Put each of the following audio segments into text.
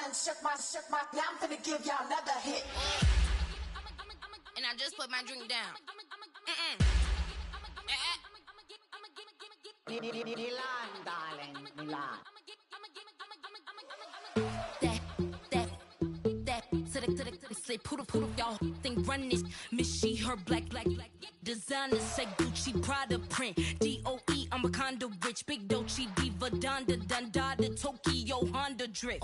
and shook my, now I'm finna give y'all another hit. And I just put my drink down. Milan, darling, Milan. Say poodle, y'all think run this. Miss she, her black. Designers say Gucci, Prada print. DOE, I'm a condo rich. Big Dolce, Diva, Donda, the Tokyo, Honda drip.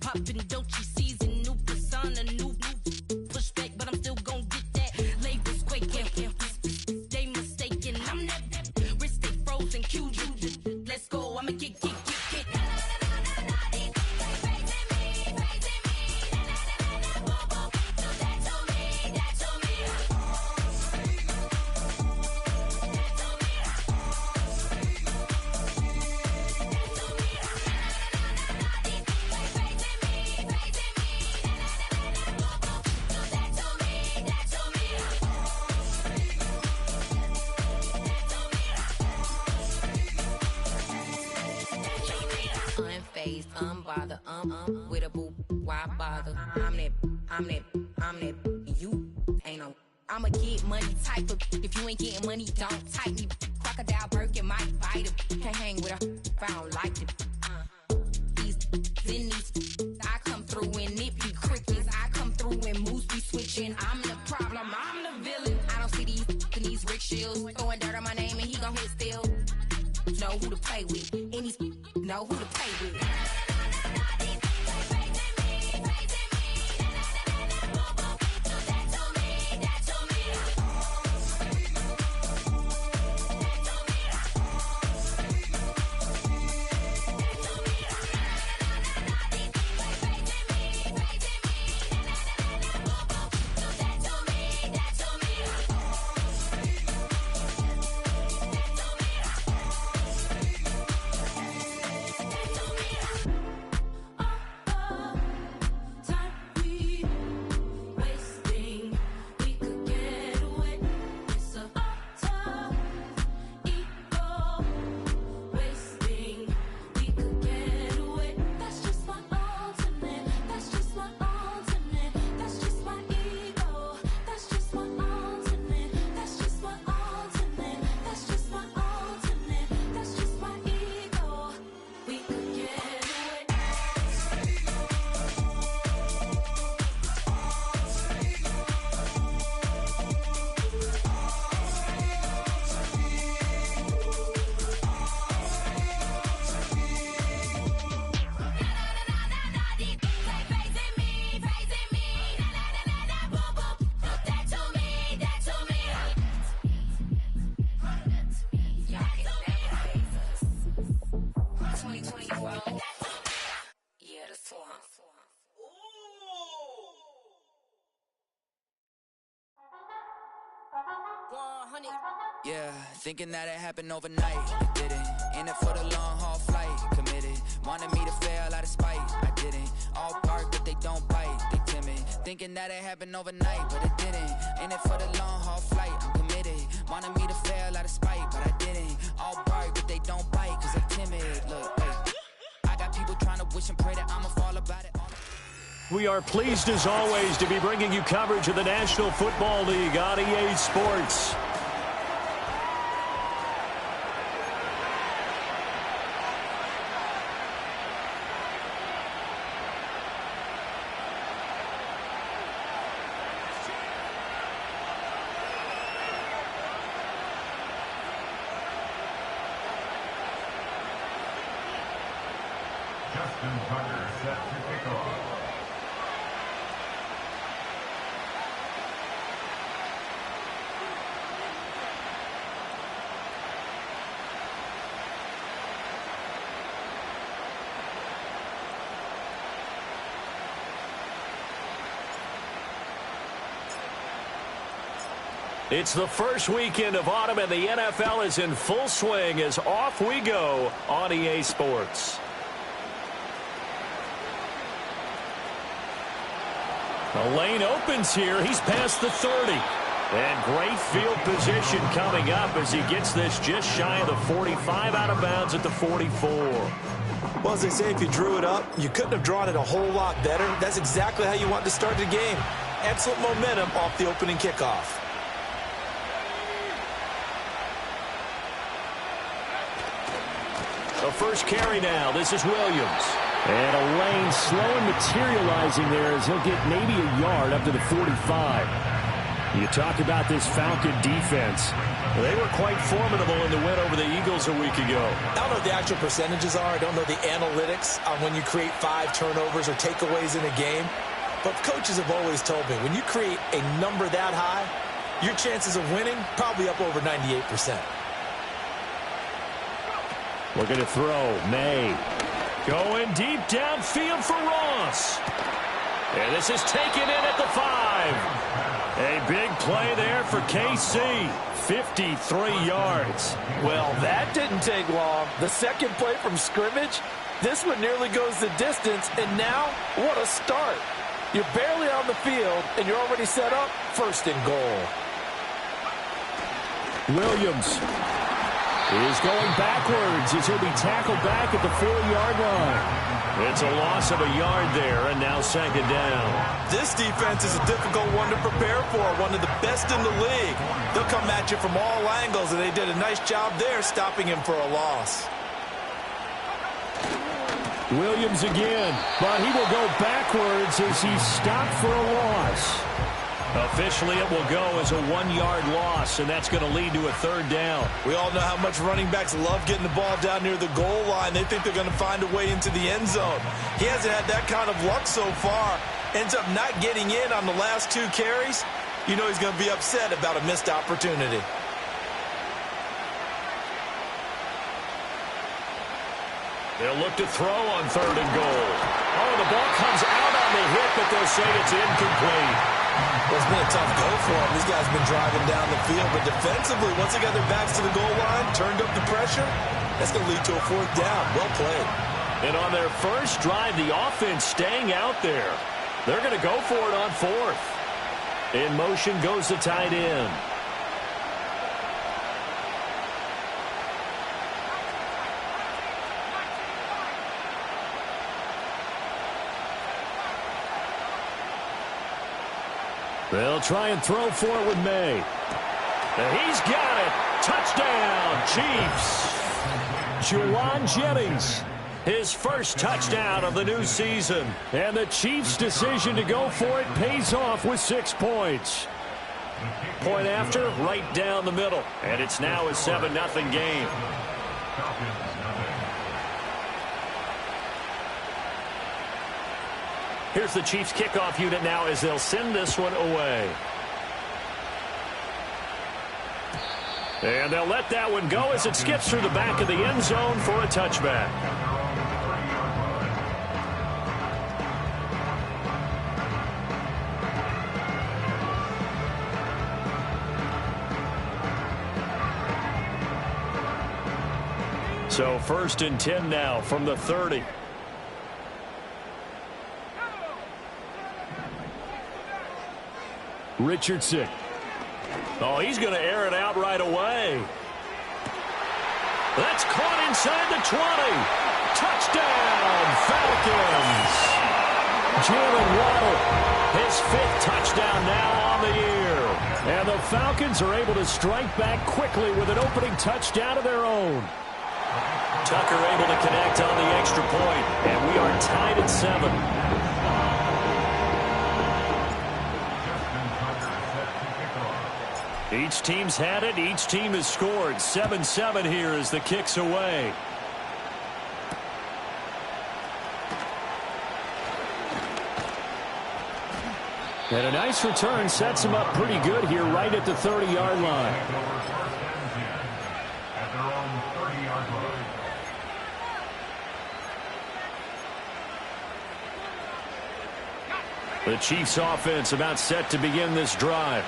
Poppin' Dolce season, new persona, new pushback, but I'm still gon' get that. Labels quaking, they mistaken. I'm that wrist stay frozen, cute. Let's go, I'ma get. Unbothered, with a boo, why bother? I'm that, you ain't no. I'ma get money type of. If you ain't getting money, don't type me. Crocodile Birkin might bite him. Can't hang with her if I don't like it. These, I come through in nippy crickets. I come through in moose be switching. I'm the problem, I'm the villain. I don't see these rickshaws throwing dirt on my name and he gon' hit still. Know who to play with, and these know who to play with. Yeah, thinking that it happened overnight. It didn't. In it for the long haul flight. Committed. Wanted me to fail out of spite. I didn't. All bark, but they don't bite. They timid. Thinking that it happened overnight, but it didn't. In it for the long haul flight. I'm committed. Wanted me to fail out of spite, but I didn't. All bark, but they don't bite, cause they timid. Look, hey. I got people trying to wish and pray that I'ma fall about it. We are pleased, as always, to be bringing you coverage of the National Football League on EA Sports. It's the first weekend of autumn, and the NFL is in full swing as off we go on EA Sports. The lane opens here. He's past the 30. And great field position coming up as he gets this just shy of the 45, out of bounds at the 44. Well, as they say, if you drew it up, you couldn't have drawn it a whole lot better. That's exactly how you want to start the game. Excellent momentum off the opening kickoff. The first carry now. This is Williams. And a lane slow and materializing there as he'll get maybe a yard up to the 45. You talk about this Falcon defense. They were quite formidable in the win over the Eagles a week ago. I don't know what the actual percentages are. I don't know the analytics on when you create 5 turnovers or takeaways in a game. But coaches have always told me, when you create a number that high, your chances of winning probably up over 98%. Looking to throw. May. Going deep downfield for Ross. And this is taken in at the 5. A big play there for KC. 53 yards. Well, that didn't take long. The second play from scrimmage, this one nearly goes the distance, and now, what a start. You're barely on the field, and you're already set up first and goal. Williams is going backwards as he'll be tackled back at the 4-yard line. It's a loss of a yard there, and now second down. This defense is a difficult one to prepare for, one of the best in the league. They'll come at you from all angles, and they did a nice job there stopping him for a loss. Williams again, but he will go backwards as he's stopped for a loss. Officially, it will go as a 1-yard loss, and that's going to lead to a third down. We all know how much running backs love getting the ball down near the goal line. They think they're going to find a way into the end zone. He hasn't had that kind of luck so far. Ends up not getting in on the last 2 carries. You know he's going to be upset about a missed opportunity. They'll look to throw on 3rd and goal. Oh, the ball comes out on the hit, but they'll say it's incomplete. Well, it's been a tough go for them. These guys have been driving down the field, but defensively, once they got their backs to the goal line, turned up the pressure, that's going to lead to a 4th down. Well played. And on their first drive, the offense staying out there. They're going to go for it on 4th. In motion goes the tight end. They'll try and throw for it with May. And he's got it. Touchdown, Chiefs. Juwan Jennings. His first touchdown of the new season. And the Chiefs' decision to go for it pays off with 6 points. Point after, right down the middle. And it's now a 7-0 game. Here's the Chiefs kickoff unit now as they'll send this one away. And they'll let that one go as it skips through the back of the end zone for a touchback. So 1st and 10 now from the 30. Richardson. Oh, he's going to air it out right away. That's caught inside the 20. Touchdown, Falcons. Jalen Waddle. His 5th touchdown now on the year. And the Falcons are able to strike back quickly with an opening touchdown of their own. Tucker able to connect on the extra point, and we are tied at 7. Each team's had it. Each team has scored. 7-7 here as the kick's away. And a nice return sets him up pretty good here right at the 30-yard line. The Chiefs offense about set to begin this drive.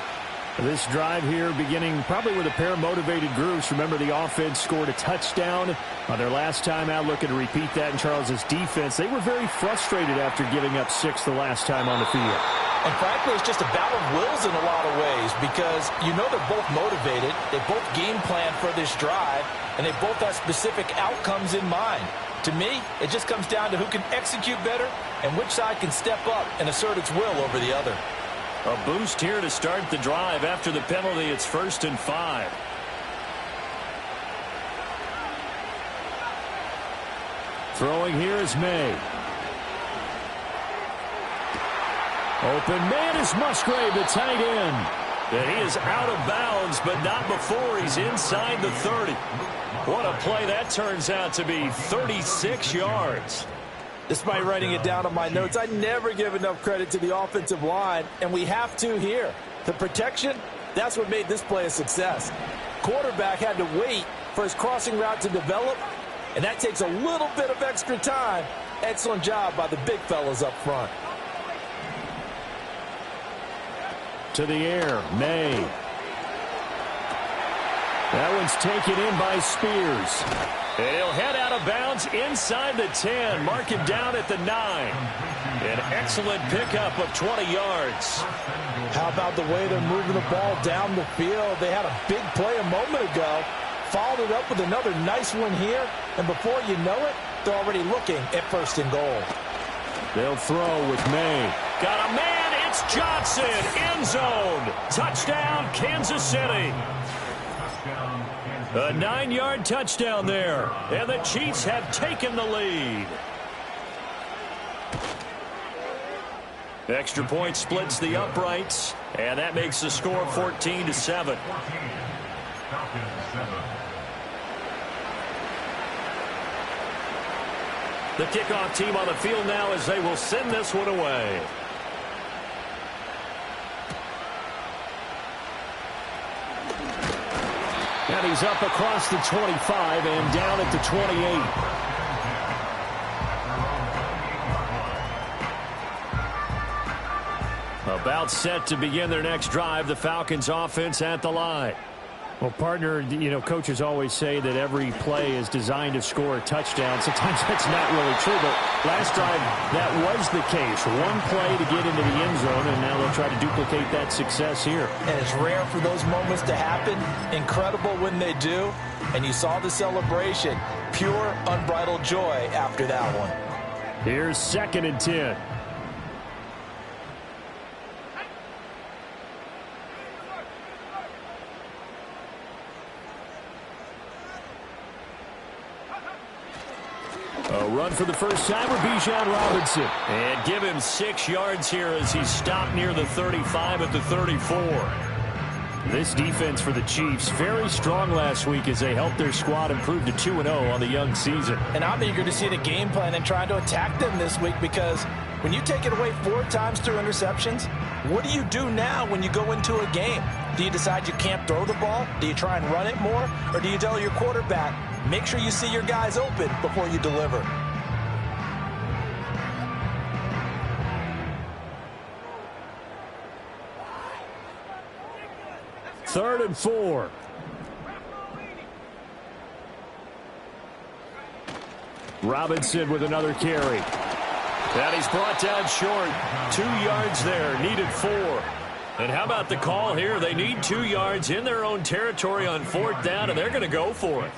This drive here beginning probably with a pair of motivated groups. Remember, the offense scored a touchdown on their last time out. Looking to repeat that in Charles's defense. They were very frustrated after giving up 6 the last time on the field. And frankly, it's just a battle of wills in a lot of ways because you know they're both motivated. They both game plan for this drive, and they both have specific outcomes in mind. To me, it just comes down to who can execute better and which side can step up and assert its will over the other. A boost here to start the drive. After the penalty, it's 1st and 5. Throwing here is May. Open man is Musgrave, the tight end. And he is out of bounds, but not before he's inside the 30. What a play that turns out to be, 36 yards. Despite writing it down on my notes, I never give enough credit to the offensive line, and we have to here. The protection, that's what made this play a success. Quarterback had to wait for his crossing route to develop, and that takes a little bit of extra time. Excellent job by the big fellas up front. To the air, May. That one's taken in by Spears. And he'll head out of bounds inside the 10. Mark him down at the 9. An excellent pickup of 20 yards. How about the way they're moving the ball down the field? They had a big play a moment ago. Followed it up with another nice one here. And before you know it, they're already looking at 1st and goal. They'll throw with May. Got a man. It's Johnson. End zone. Touchdown, Kansas City. A 9-yard touchdown there. And the Chiefs have taken the lead. Extra point splits the uprights. And that makes the score 14-7. The kickoff team on the field now as they will send this one away. And he's up across the 25 and down at the 28. About set to begin their next drive. The Falcons offense at the line. Well, partner, you know, coaches always say that every play is designed to score a touchdown. Sometimes that's not really true, but last drive that was the case. One play to get into the end zone, and now they'll try to duplicate that success here. And it's rare for those moments to happen. Incredible when they do. And you saw the celebration. Pure, unbridled joy after that one. Here's 2nd and 10. A run for the first time with Bijan Robinson. And give him 6 yards here as he stopped near the 35 at the 34. This defense for the Chiefs, very strong last week as they helped their squad improve to 2-0 on the young season. And I'm eager to see the game plan and trying to attack them this week, because when you take it away 4 times through interceptions, what do you do now when you go into a game? Do you decide you can't throw the ball? Do you try and run it more? Or do you tell your quarterback, make sure you see your guys open before you deliver? Third and 4. Robinson with another carry. And he's brought down short. 2 yards there, needed 4. And how about the call here? They need 2 yards in their own territory on 4th down, and they're going to go for it.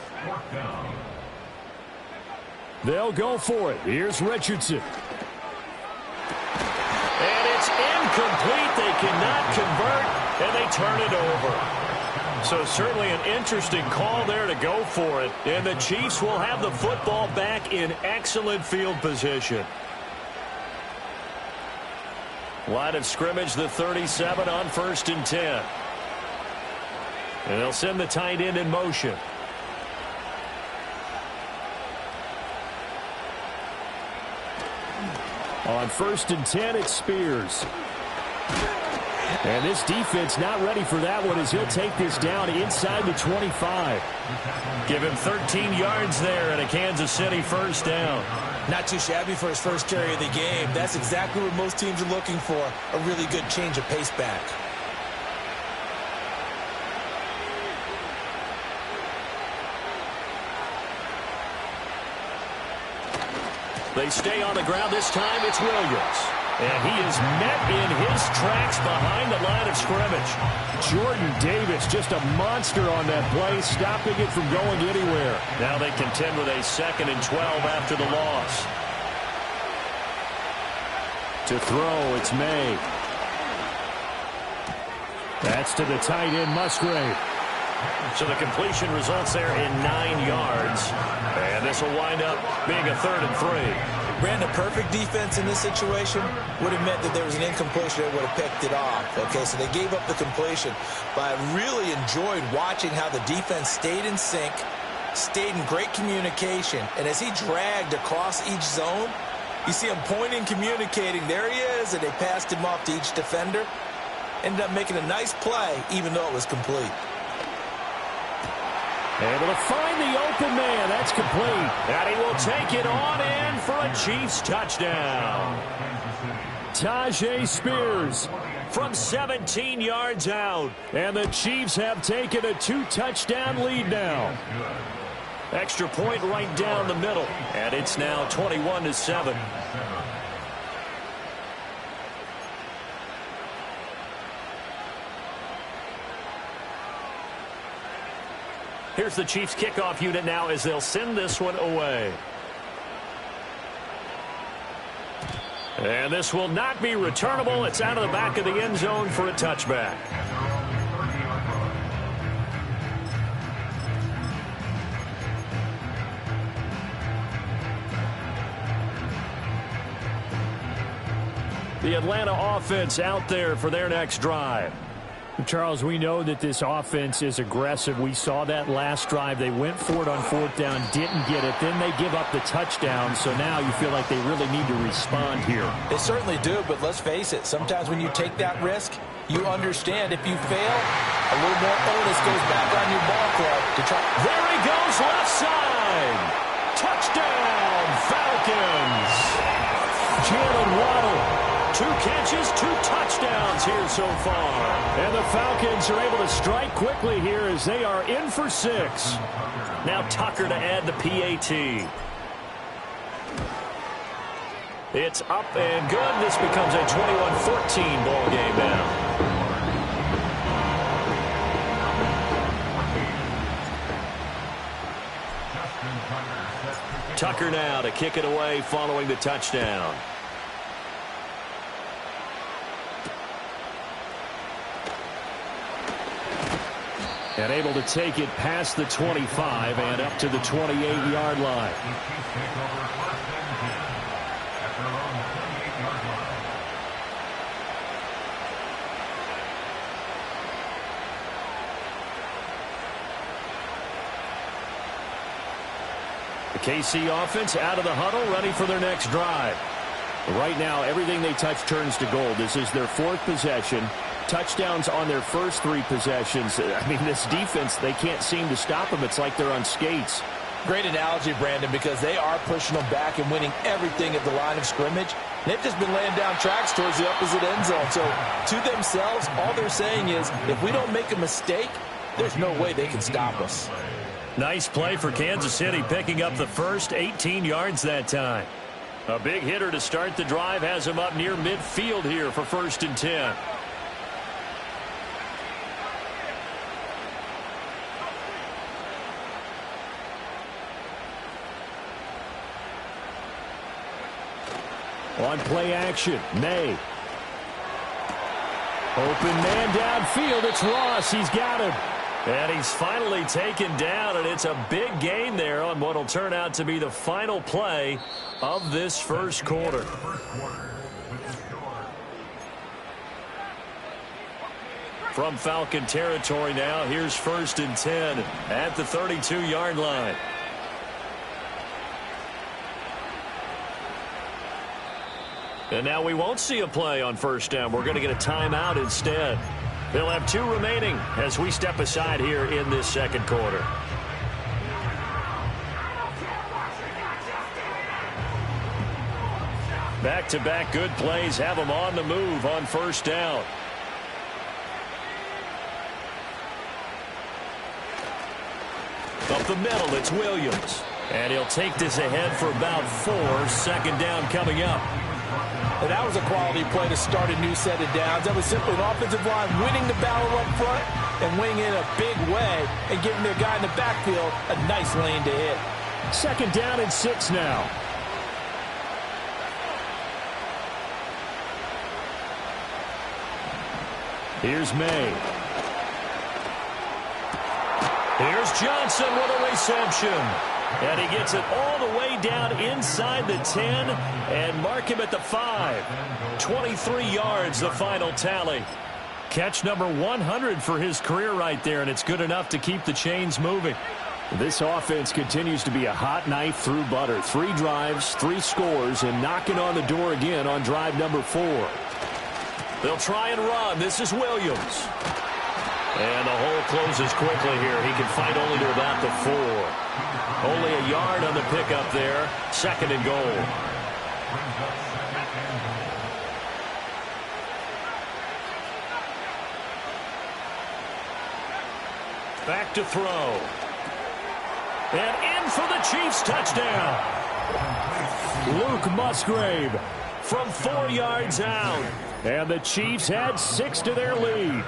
They'll go for it. Here's Richardson. And it's incomplete. They cannot convert, and they turn it over. So certainly an interesting call there to go for it. And the Chiefs will have the football back in excellent field position. Line of scrimmage, the 37 on 1st and 10. And they'll send the tight end in motion. On 1st and 10, it's Spears. And this defense not ready for that one as he'll take this down inside the 25. Give him 13 yards there and a Kansas City 1st down. Not too shabby for his first carry of the game. That's exactly what most teams are looking for, a really good change of pace back. They stay on the ground. This time it's Williams. And he is met in his tracks behind the line of scrimmage. Jordan Davis, just a monster on that play, stopping it from going anywhere. Now they contend with a 2nd and 12 after the loss. To throw, it's May. That's to the tight end, Musgrave. So the completion results there in 9 yards. And this will wind up being a 3rd and 3. Brandon, perfect defense in this situation would have meant that there was an incompletion that would have picked it off. Okay, so they gave up the completion. But I really enjoyed watching how the defense stayed in sync, stayed in great communication. And as he dragged across each zone, you see him pointing, communicating. There he is, and they passed him off to each defender. Ended up making a nice play, even though it was complete. Able to find the open man. That's complete. And he will take it on in for a Chiefs touchdown. Tajay Spears from 17 yards out. And the Chiefs have taken a 2-touchdown lead now. Extra point right down the middle. And it's now 21-7. Here's the Chiefs kickoff unit now as they'll send this one away. And this will not be returnable. It's out of the back of the end zone for a touchback. The Atlanta offense out there for their next drive. Charles, we know that this offense is aggressive. We saw that last drive. They went for it on 4th down, didn't get it. Then they give up the touchdown. So now you feel like they really need to respond here. They certainly do, but let's face it. Sometimes when you take that risk, you understand if you fail, a little more onus goes back on your ball club to try. There he goes, left side. Touchdown, Falcons. Jalen Waddle. 2 catches, 2 touchdowns here so far. And the Falcons are able to strike quickly here as they are in for 6. Now Tucker to add the PAT. It's up and good. This becomes a 21-14 ball game now. Tucker now to kick it away following the touchdown. And able to take it past the 25 and up to the 28-yard line. The KC offense out of the huddle, ready for their next drive. Right now, everything they touch turns to gold. This is their 4th possession. Touchdowns on their first 3 possessions. I mean, this defense, they can't seem to stop them. It's like they're on skates. Great analogy, Brandon, because they are pushing them back and winning everything at the line of scrimmage. They've just been laying down tracks towards the opposite end zone. So to themselves, all they're saying is, if we don't make a mistake, there's no way they can stop us. Nice play for Kansas City, picking up the first 18 yards that time. A big hitter to start the drive has him up near midfield here for 1st and 10. On play action, May. Open man downfield. It's Ross. He's got him. And he's finally taken down, and it's a big gain there on what will turn out to be the final play of this first quarter. From Falcon territory now, here's 1st and 10 at the 32-yard line. And now we won't see a play on 1st down. We're going to get a timeout instead. They'll have 2 remaining as we step aside here in this second quarter. Back-to-back good plays have them on the move on 1st down. Up the middle, it's Williams. And he'll take this ahead for about 4. 2nd down coming up. And that was a quality play to start a new set of downs. That was simply an offensive line winning the battle up front and winning it in a big way and giving their guy in the backfield a nice lane to hit. 2nd down and 6 now. Here's May. Here's Johnson with a reception. And he gets it all the way down inside the 10 and mark him at the 5. 23 yards, the final tally. Catch number 100 for his career right there, and it's good enough to keep the chains moving. This offense continues to be a hot knife through butter. 3 drives, 3 scores, and knocking on the door again on drive number 4. They'll try and run. This is Williams. And the hole closes quickly here. He can fight only to about the 4. Only a yard on the pickup there. 2nd and goal. Back to throw. And in for the Chiefs touchdown. Luke Musgrave from 4 yards out. And the Chiefs had 6 to their lead.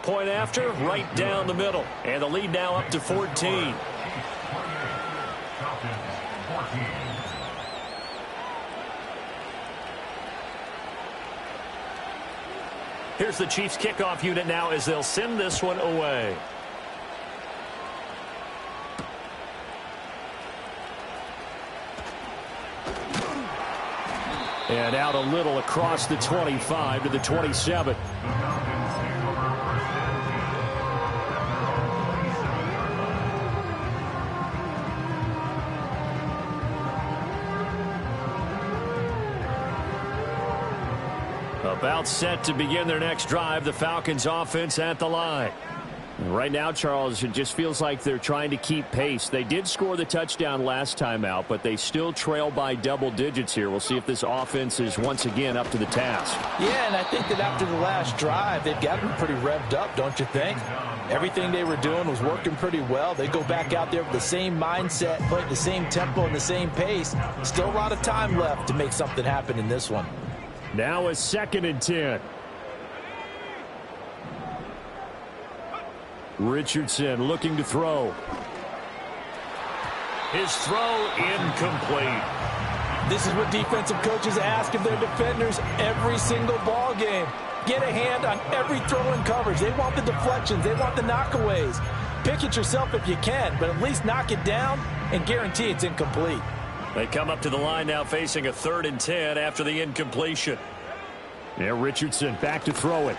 Point after, right down the middle. And the lead now up to 14. Here's the Chiefs kickoff unit now as they'll send this one away. And out a little across the 25 to the 27. About set to begin their next drive, the Falcons offense at the line. Right now, Charles, it just feels like they're trying to keep pace. They did score the touchdown last time out, but they still trail by double digits here. We'll see if this offense is once again up to the task. Yeah, and I think that after the last drive, they've gotten pretty revved up, don't you think? Everything they were doing was working pretty well. They go back out there with the same mindset, playing the same tempo and the same pace. Still a lot of time left to make something happen in this one. Now a 2nd and 10. Richardson looking to throw. His throw incomplete. This is what defensive coaches ask of their defenders every single ball game. Get a hand on every throw in coverage. They want the deflections. They want the knockaways. Pick it yourself if you can, but at least knock it down and guarantee it's incomplete. They come up to the line now facing a 3rd and 10 after the incompletion. Now Richardson back to throw it.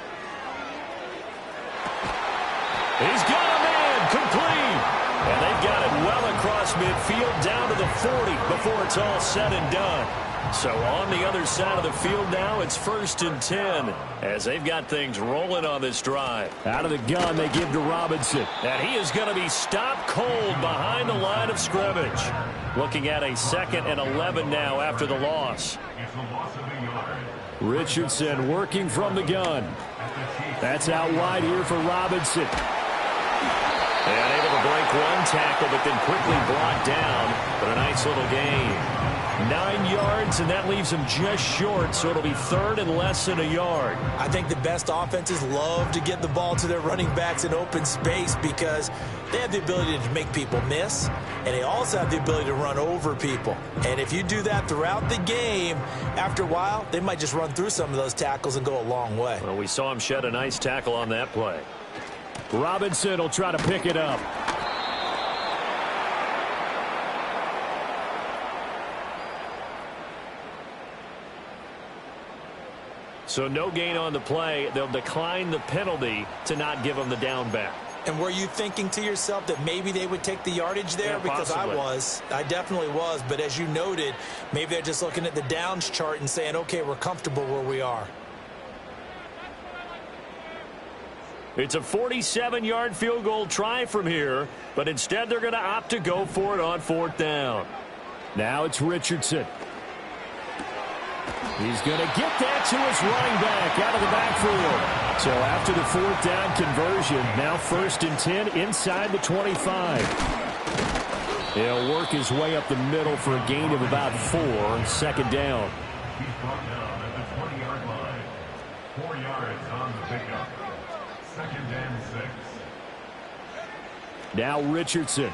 He's got a man complete. And they've got it well across midfield down to the 40 before it's all said and done. So on the other side of the field now, it's 1st and 10 as they've got things rolling on this drive. Out of the gun, they give to Robinson. And he is going to be stopped cold behind the line of scrimmage. Looking at a 2nd and 11 now after the loss. Richardson working from the gun. That's out wide here for Robinson. And able to break one tackle, but then quickly brought down. But a nice little gain. 9 yards, and that leaves him just short, so it'll be 3rd and less than a yard. I think the best offenses love to get the ball to their running backs in open space because they have the ability to make people miss, and they also have the ability to run over people. And if you do that throughout the game, after a while, they might just run through some of those tackles and go a long way. Well, we saw him shed a nice tackle on that play. Robinson will try to pick it up. So no gain on the play. They'll decline the penalty to not give him the down back. And were you thinking to yourself that maybe they would take the yardage there? Yeah, because possibly. I definitely was. But as you noted, maybe they're just looking at the downs chart and saying, okay, we're comfortable where we are. It's a 47-yard field goal try from here, but instead they're going to opt to go for it on 4th down. Now it's Richardson. He's going to get that to his running back out of the backfield. So after the 4th down conversion, now 1st and 10 inside the 25. He'll work his way up the middle for a gain of about 4, 2nd down. He's brought down at the 20-yard line. 4 yards on the pickup. 2nd and 6. Now Richardson.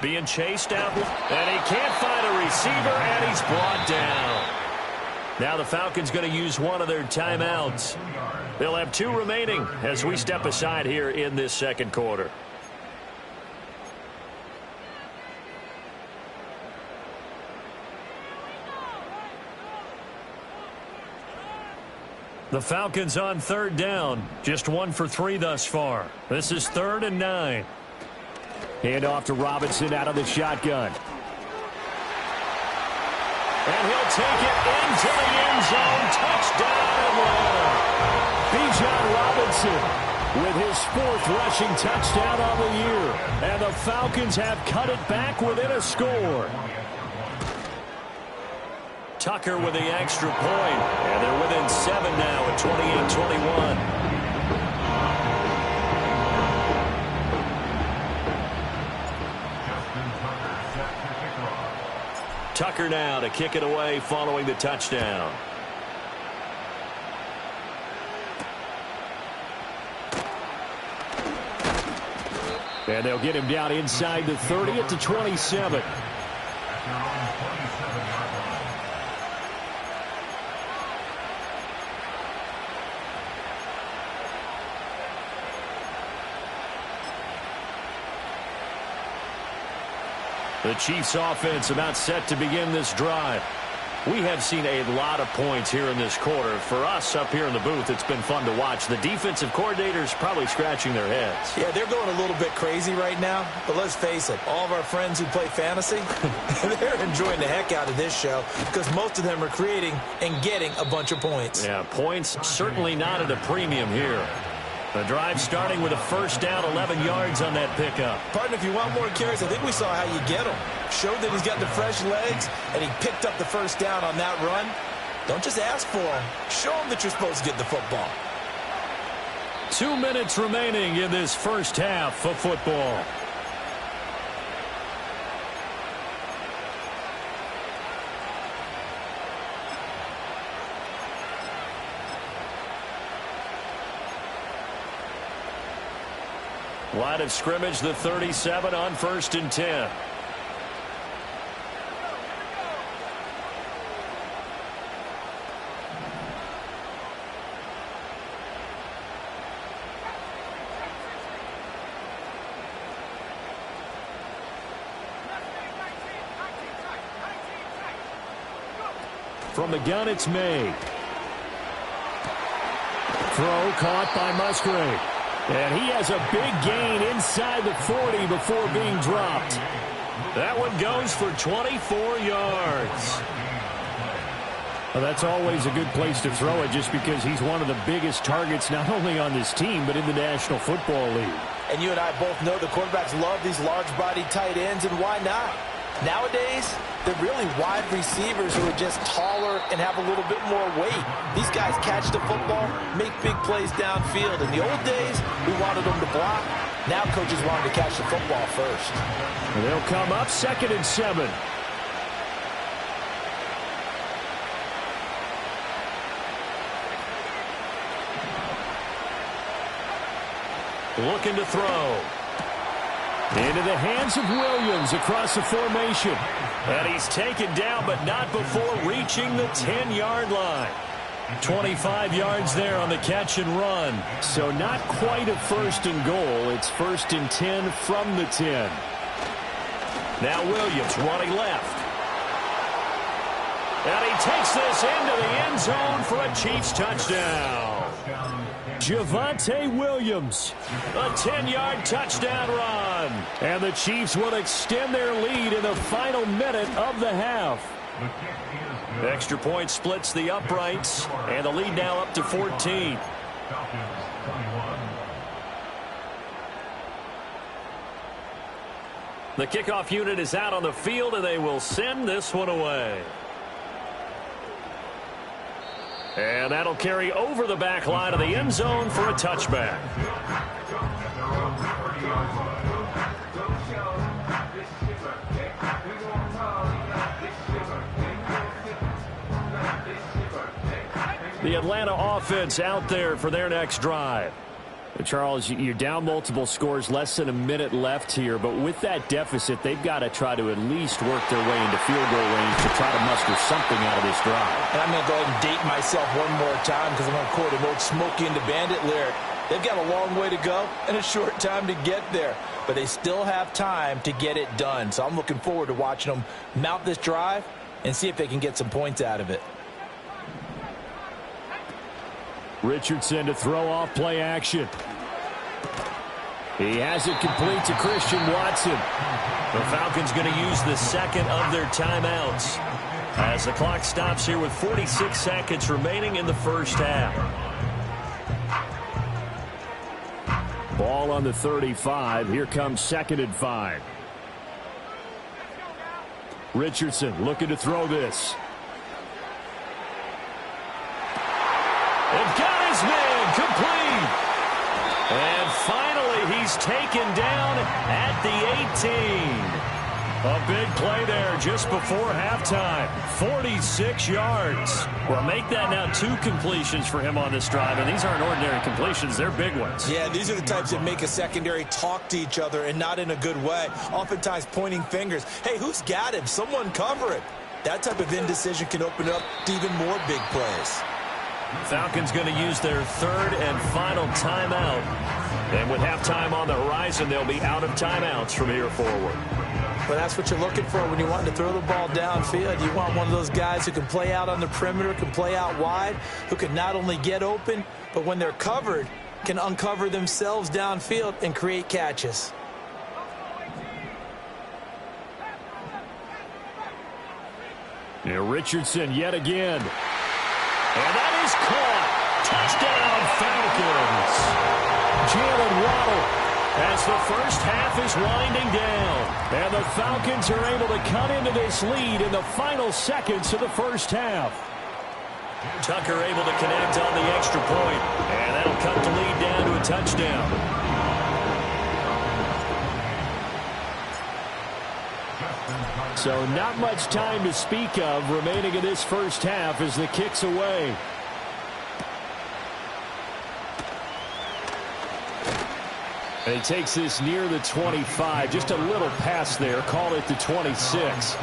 Being chased out, and he can't find a receiver, and he's brought down. Now the Falcons going to use one of their timeouts. They'll have 2 remaining as we step aside here in this 2nd quarter. The Falcons on 3rd down. Just 1 for 3 thus far. This is 3rd and 9. Hand off to Robinson out of the shotgun. And he'll take it into the end zone. Touchdown Atlanta. Bijan Robinson with his 4th rushing touchdown on the year. And the Falcons have cut it back within a score. Tucker with the extra point. And they're within 7 now at 28-21. Tucker now to kick it away following the touchdown. And they'll get him down inside the 30 at the 27. The Chiefs offense about set to begin this drive. We have seen a lot of points here in this quarter. For us up here in the booth, it's been fun to watch. The defensive coordinators probably scratching their heads. Yeah, they're going a little bit crazy right now. But let's face it, all of our friends who play fantasy, they're enjoying the heck out of this show because most of them are creating and getting a bunch of points. Yeah, points certainly not at a premium here. The drive starting with a 1st down, 11 yards on that pickup. Partner, if you want more carries, I think we saw how you get him. Showed that he's got the fresh legs, and he picked up the 1st down on that run. Don't just ask for him. Show him that you're supposed to get the football. 2 minutes remaining in this 1st half of football. Line of scrimmage, the 37 on 1st and 10. From the gun, it's May. Throw caught by Musgrave. And he has a big gain inside the 40 before being dropped. That one goes for 24 yards. Well, that's always a good place to throw it just because he's one of the biggest targets not only on this team but in the National Football League. And you and I both know the quarterbacks love these large-bodied tight ends, and why not? Nowadays, they're really wide receivers who are just taller and have a little bit more weight. These guys catch the football, make big plays downfield. In the old days, we wanted them to block. Now coaches want them to catch the football first. And they'll come up 2nd and 7. Looking to throw. Into the hands of Williams across the formation. And he's taken down, but not before reaching the 10-yard line. 25 yards there on the catch and run. So not quite a 1st and goal. It's 1st and 10 from the 10. Now Williams running left. And he takes this into the end zone for a Chiefs touchdown. Javonte Williams. A 10-yard touchdown run. And the Chiefs will extend their lead in the final minute of the half. Extra point splits the uprights. And the lead now up to 14. The kickoff unit is out on the field, and they will send this one away. And that'll carry over the back line of the end zone for a touchback. Atlanta offense out there for their next drive. Charles, you're down multiple scores, less than a minute left here, but with that deficit, they've got to try to at least work their way into field goal range to try to muster something out of this drive. And I'm going to go ahead and date myself one more time because I'm going to quote an old Smokey and the Bandit lyric. They've got a long way to go and a short time to get there, but they still have time to get it done. So I'm looking forward to watching them mount this drive and see if they can get some points out of it. Richardson to throw off play action. He has it complete to Christian Watson. The Falcons going to use the second of their timeouts as the clock stops here with 46 seconds remaining in the first half. Ball on the 35. Here comes 2nd and 5. Richardson looking to throw this. They've got his man complete. And finally, he's taken down at the 18. A big play there just before halftime. 46 yards. Well, make that now 2 completions for him on this drive, and these aren't ordinary completions. They're big ones. Yeah, these are the types that make a secondary talk to each other and not in a good way. Oftentimes pointing fingers. Hey, who's got him? Someone cover it. That type of indecision can open up to even more big plays. Falcons going to use their 3rd and final timeout. And with halftime on the horizon, they'll be out of timeouts from here forward. But that's what you're looking for when you want to throw the ball downfield. You want one of those guys who can play out on the perimeter, can play out wide, who can not only get open, but when they're covered, can uncover themselves downfield and create catches. Now Richardson yet again. And that is caught. Touchdown, Falcons. Jalen Waddle. As the first half is winding down. And the Falcons are able to cut into this lead in the final seconds of the first half. Tucker able to connect on the extra point. And that'll cut the lead down to a touchdown. So not much time to speak of remaining in this first half as the kick's away. And he takes this near the 25. Just a little pass there. Call it the 26.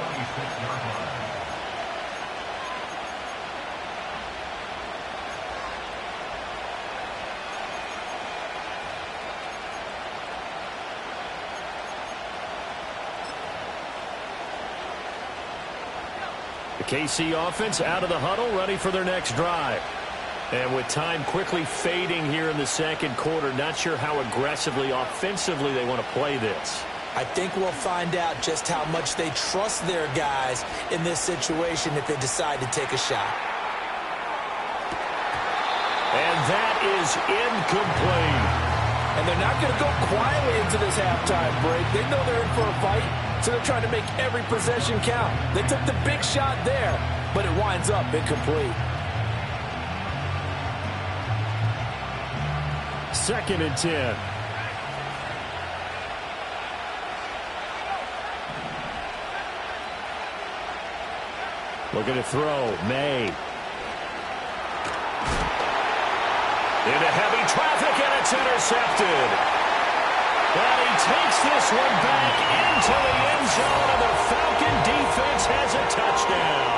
The KC offense out of the huddle, ready for their next drive. And with time quickly fading here in the second quarter, not sure how aggressively, offensively they want to play this. I think we'll find out just how much they trust their guys in this situation if they decide to take a shot. And that is incomplete. And they're not going to go quietly into this halftime break. They know they're in for a fight, so they're trying to make every possession count. They took the big shot there, but it winds up incomplete. 2nd and 10. Looking to throw. May. Into heavy traffic, and it's intercepted. And he takes this one back into the end zone, and the Falcon defense has a touchdown.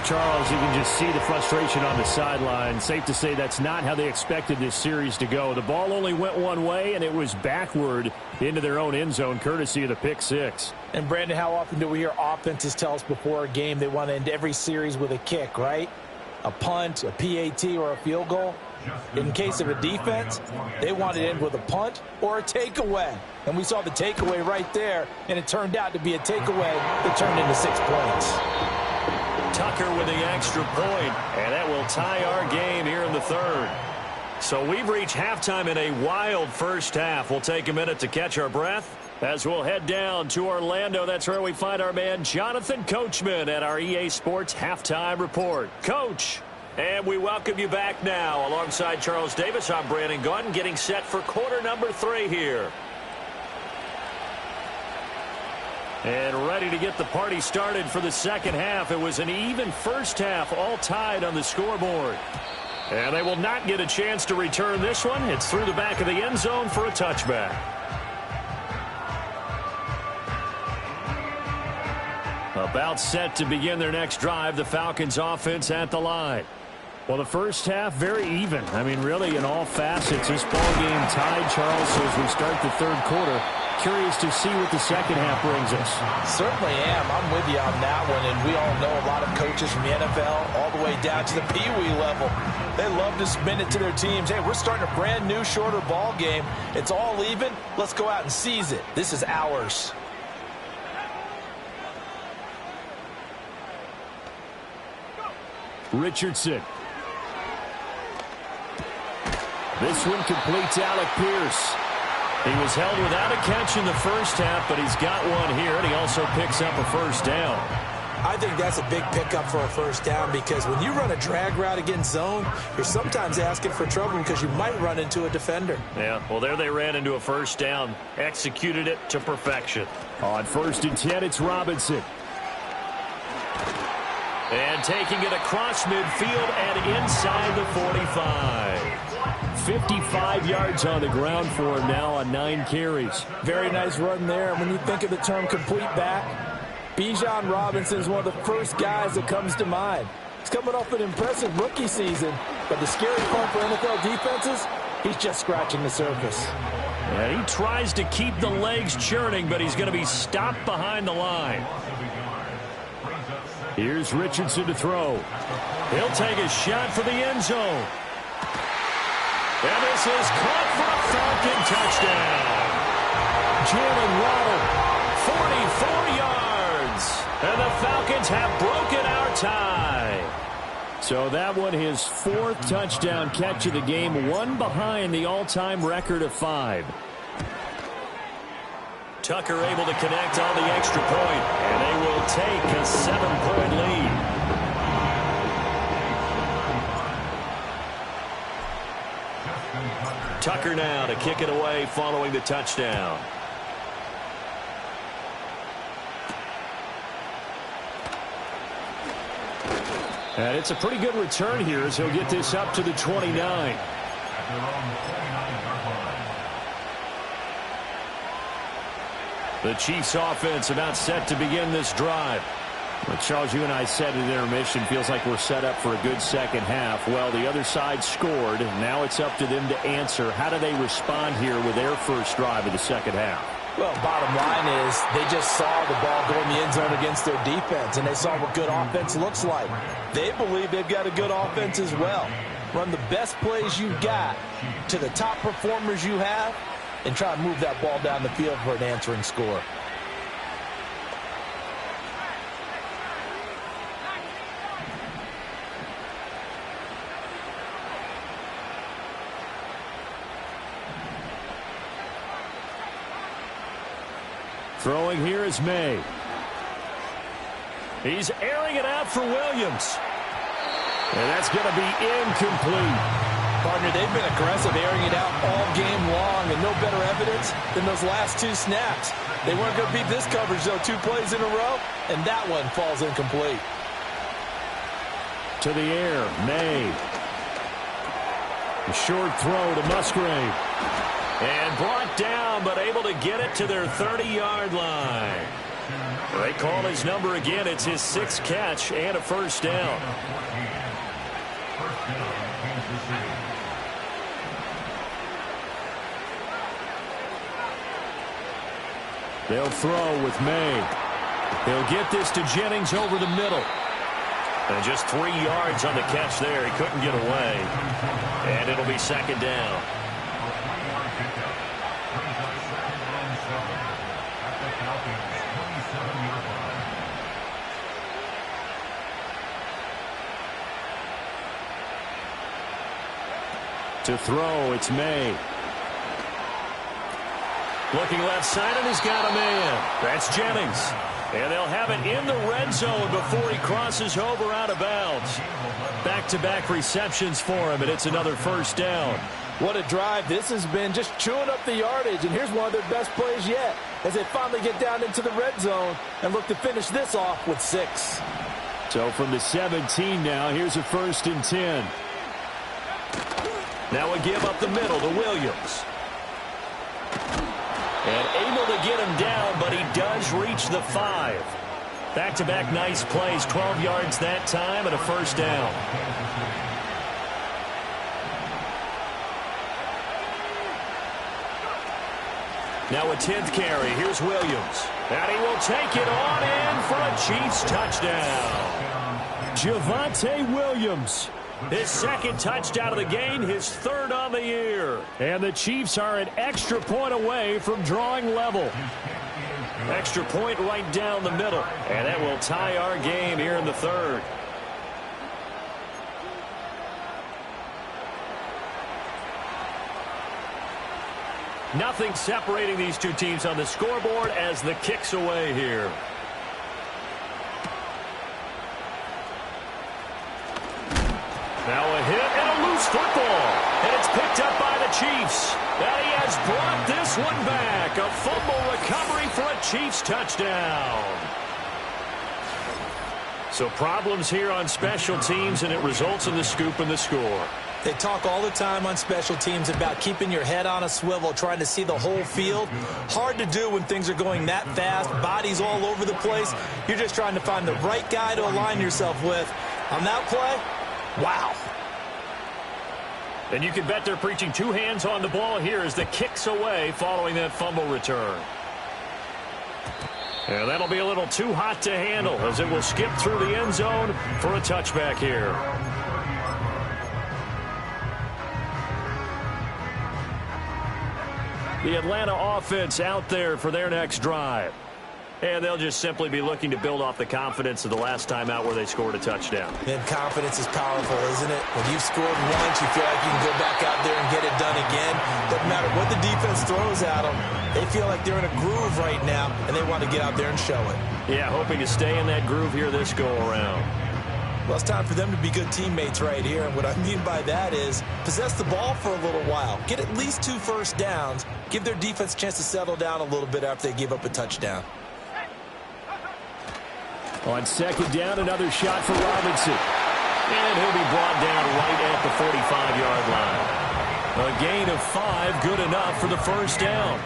Charles, you can just see the frustration on the sideline. Safe to say that's not how they expected this series to go. The ball only went one way, and it was backward into their own end zone, courtesy of the pick six. And, Brandon, how often do we hear offenses tell us before a game they want to end every series with a kick, right? A punt, a PAT, or a field goal? In case of a defense, they want to end with a punt or a takeaway. And we saw the takeaway right there, and it turned out to be a takeaway that turned into 6 points. Tucker with the extra point, and that will tie our game here in the third. So we've reached halftime in a wild first half. We'll take a minute to catch our breath as we'll head down to Orlando. That's where we find our man Jonathan Coachman at our EA Sports Halftime Report. Coach, and we welcome you back now. Alongside Charles Davis, I'm Brandon Gunn, getting set for quarter number 3 here. And ready to get the party started for the second half. It was an even first half, all tied on the scoreboard. And they will not get a chance to return this one. It's through the back of the end zone for a touchback. About set to begin their next drive, the Falcons offense at the line. Well, the first half, very even. I mean, really, in all facets, this ball game tied, Charles, so as we start the third quarter. Curious to see what the second half brings us. Certainly am. I'm with you on that one, and we all know a lot of coaches from the NFL all the way down to the Pee-wee level. They love to spin it to their teams. Hey, we're starting a brand new, shorter ball game. It's all even. Let's go out and seize it. This is ours. Richardson. This one completes Alec Pierce. He was held without a catch in the first half, but he's got one here, and he also picks up a first down. I think that's a big pickup for a first down because when you run a drag route against zone, you're sometimes asking for trouble because you might run into a defender. Yeah, well, there they ran into a first down, executed it to perfection. On 1st and 10, it's Robinson. And taking it across midfield and inside the 45. 55 yards on the ground for him now on 9 carries. Very nice run there. And when you think of the term complete back, Bijan Robinson is one of the first guys that comes to mind. He's coming off an impressive rookie season, but the scary part for NFL defenses, he's just scratching the surface. And he tries to keep the legs churning, but he's going to be stopped behind the line. Here's Richardson to throw. He'll take a shot for the end zone. And this is caught for a Falcon touchdown. Jalen Waddle, 44 yards. And the Falcons have broken our tie. So that one, his 4th touchdown catch of the game, one behind the all-time record of 5. Tucker able to connect on the extra point, and they will take a 7-point lead. Tucker now to kick it away following the touchdown. And it's a pretty good return here as he'll get this up to the 29. The Chiefs offense about set to begin this drive. Well, Charles, you and I said in intermission, feels like we're set up for a good second half. Well, the other side scored. Now it's up to them to answer. How do they respond here with their first drive of the second half? Well, bottom line is they just saw the ball go in the end zone against their defense, and they saw what good offense looks like. They believe they've got a good offense as well. Run the best plays you got to the top performers you have, and try to move that ball down the field for an answering score. Throwing here is May. He's airing it out for Williams. And that's going to be incomplete. Partner, they've been aggressive airing it out all game long, and no better evidence than those last 2 snaps. They weren't going to beat this coverage, though, 2 plays in a row, and that one falls incomplete. To the air, May. A short throw to Musgrave. And brought down, but able to get it to their 30-yard line. They call his number again. It's his 6th catch and a first down. They'll throw with May. He'll get this to Jennings over the middle. And just 3 yards on the catch there. He couldn't get away. And it'll be second down. To throw, it's May. Looking left side, and he's got a man. That's Jennings. And they'll have it in the red zone before he crosses over out of bounds. Back-to-back receptions for him, and it's another first down. What a drive this has been, just chewing up the yardage. And here's one of their best plays yet as they finally get down into the red zone and look to finish this off with 6. So from the 17 now, here's a 1st and 10. Now a give up the middle to Williams. And able to get him down, but he does reach the 5. Back-to-back nice plays, 12 yards that time and a 1st down. Now a 10th carry. Here's Williams. And he will take it on in for a Chiefs touchdown. Javonte Williams. His 2nd touchdown of the game, his 3rd on the year. And the Chiefs are an extra point away from drawing level. Extra point right down the middle. And that will tie our game here in the 3rd. Nothing separating these two teams on the scoreboard as the kick's away here. Now a hit and a loose football. And it's picked up by the Chiefs. And he has brought this one back. A fumble recovery for a Chiefs touchdown. So problems here on special teams, and it results in the scoop and the score. They talk all the time on special teams about keeping your head on a swivel, trying to see the whole field. Hard to do when things are going that fast, bodies all over the place. You're just trying to find the right guy to align yourself with. On that play, wow. And you can bet they're preaching 2 hands on the ball here as the kick's away following that fumble return. And that'll be a little too hot to handle as it will skip through the end zone for a touchback here. The Atlanta offense out there for their next drive. And they'll just simply be looking to build off the confidence of the last time out where they scored a touchdown. And confidence is powerful, isn't it? When you've scored once, you feel like you can go back out there and get it done again. Doesn't matter what the defense throws at them. They feel like they're in a groove right now, and they want to get out there and show it. Yeah, hoping to stay in that groove here this go-around. Well, it's time for them to be good teammates right here. And what I mean by that is possess the ball for a little while. Get at least 2 first downs. Give their defense a chance to settle down a little bit after they give up a touchdown. On 2nd down, another shot for Robinson. And he'll be brought down right at the 45-yard line. A gain of 5, good enough for the 1st down.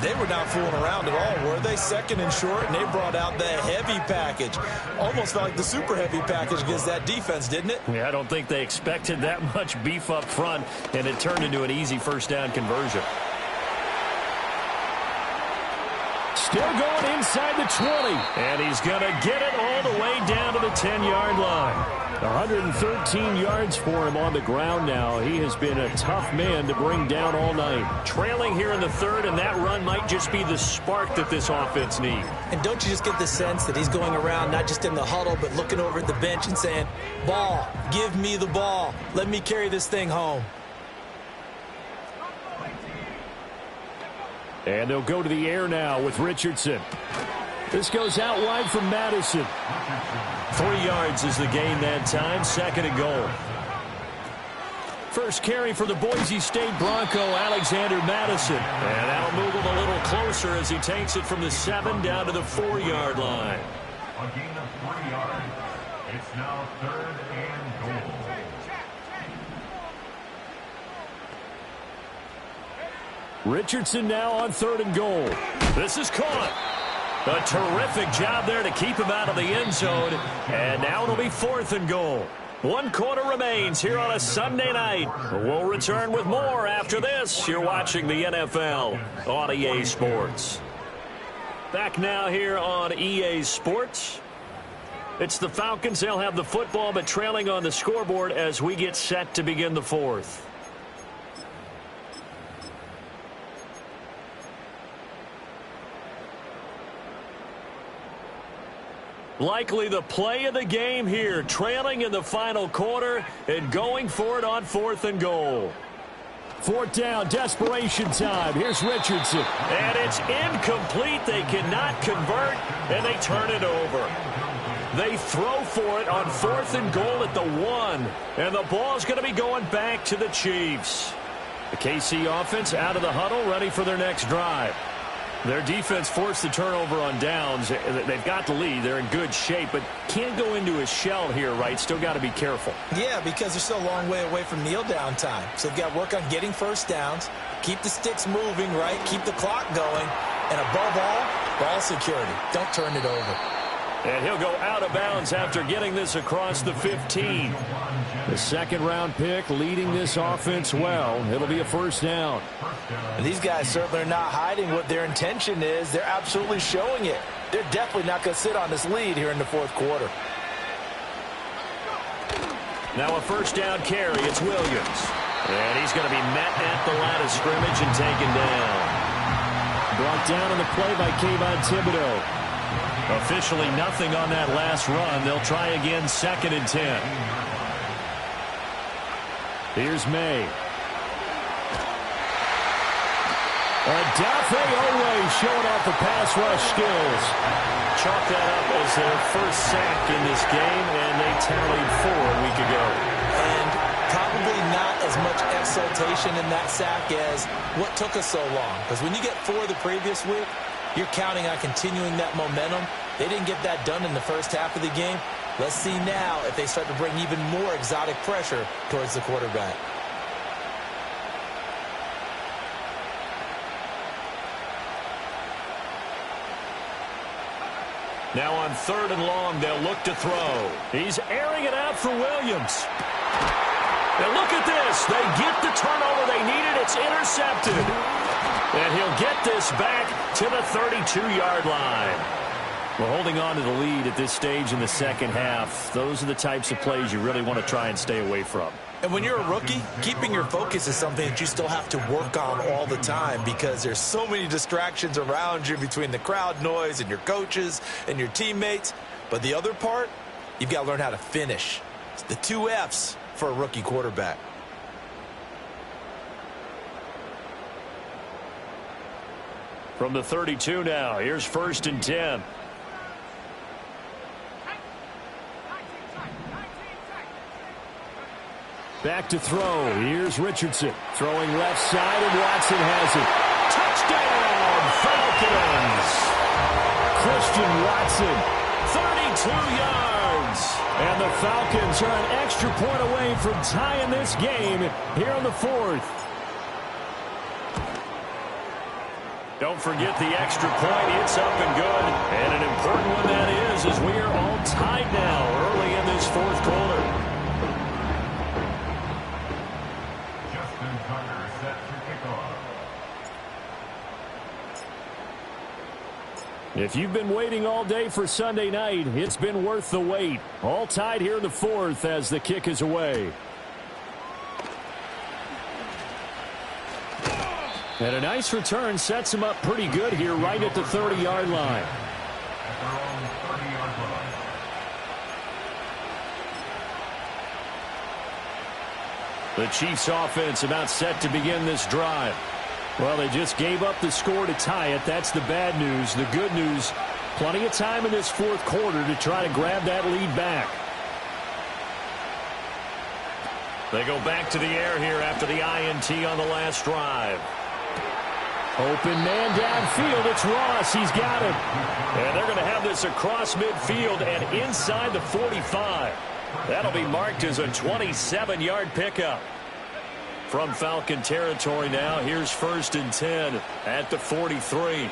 They were not fooling around at all, were they? 2nd and short, and they brought out the heavy package. Almost felt like the super heavy package against that defense, didn't it? Yeah, I don't think they expected that much beef up front, and it turned into an easy 1st down conversion. Still going inside the 20. And he's going to get it all the way down to the 10-yard line. 113 yards for him on the ground now. He has been a tough man to bring down all night. Trailing here in the 3rd, and that run might just be the spark that this offense needs. And don't you just get the sense that he's going around not just in the huddle, but looking over at the bench and saying, ball, give me the ball. Let me carry this thing home. And they'll go to the air now with Richardson. This goes out wide from Madison. 3 yards is the gain that time. 2nd and goal. First carry for the Boise State Bronco, Alexander Madison. And that'll move him a little closer as he takes it from the 7 down to the 4-yard line. A gain of 3 yards. It's now 3rd and goal. Richardson now on 3rd and goal. This is caught. A terrific job there to keep him out of the end zone. And now it'll be 4th and goal. 1 quarter remains here on a Sunday night. We'll return with more after this. You're watching the NFL on EA Sports. Back now here on EA Sports. It's the Falcons. They'll have the football, but trailing on the scoreboard as we get set to begin the 4th. Likely the play of the game here, trailing in the final quarter and going for it on 4th and goal. 4th down, desperation time. Here's Richardson. And it's incomplete. They cannot convert, and they turn it over. They throw for it on 4th and goal at the 1, and the ball's going to be going back to the Chiefs. The KC offense out of the huddle, ready for their next drive. Their defense forced the turnover on downs. They've got the lead. They're in good shape, but can't go into a shell here, right? Still got to be careful. Yeah, because they're still a long way away from kneel down time. So they've got to work on getting first downs, keep the sticks moving, right? Keep the clock going. And above all, ball security. Don't turn it over. And he'll go out of bounds after getting this across the 15. The second-round pick leading this offense well. It'll be a first down. And these guys certainly are not hiding what their intention is. They're absolutely showing it. They're definitely not going to sit on this lead here in the fourth quarter. Now a first down carry. It's Williams. And he's going to be met at the line of scrimmage and taken down. Brought down on the play by Kayvon Thibodeau. Officially nothing on that last run. They'll try again, 2nd and 10. Here's May. Adafe Owe showing off the pass rush skills. Chalk that up as their first sack in this game, and they tallied 4 a week ago. And probably not as much exultation in that sack as what took us so long. Because when you get 4 the previous week, you're counting on continuing that momentum. They didn't get that done in the first half of the game. Let's see now if they start to bring even more exotic pressure towards the quarterback. Now on 3rd and long, they'll look to throw. He's airing it out for Williams. And look at this. They get the turnover they needed. It's intercepted. And he'll get this back to the 32-yard line. We're holding on to the lead at this stage in the second half. Those are the types of plays you really want to try and stay away from. And when you're a rookie, keeping your focus is something that you still have to work on all the time because there's so many distractions around you between the crowd noise and your coaches and your teammates. But the other part, you've got to learn how to finish. It's the 2 F's for a rookie quarterback. From the 32 now, here's 1st and 10. Back to throw. Here's Richardson. Throwing left side, and Watson has it. Touchdown, Falcons! Christian Watson, 32 yards. And the Falcons are an extra point away from tying this game here in the 4th. Don't forget the extra point. It's up and good. And an important one that is, as we are all tied now early in this 4th quarter. If you've been waiting all day for Sunday night, it's been worth the wait. All tied here in the 4th as the kick is away. And a nice return sets him up pretty good here right at the 30-yard line. The Chiefs offense about set to begin this drive. Well, they just gave up the score to tie it. That's the bad news. The good news, plenty of time in this 4th quarter to try to grab that lead back. They go back to the air here after the INT on the last drive. Open man downfield. It's Ross. He's got it. And they're going to have this across midfield and inside the 45. That'll be marked as a 27-yard pickup. From Falcon territory now, here's 1st and 10 at the 43.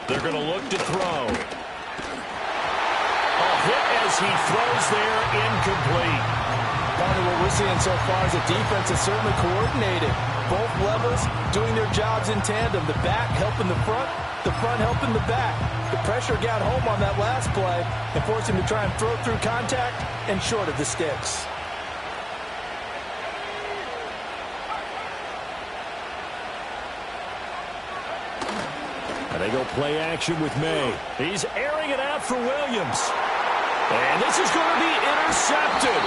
They're going to look to throw. A hit as he throws there, incomplete. What we're seeing so far is the defense is certainly coordinated. Both levels doing their jobs in tandem. The back helping the front helping the back. The pressure got home on that last play and forced him to try and throw through contact and short of the sticks. And they go play action with May. He's airing it out for Williams. And this is going to be intercepted.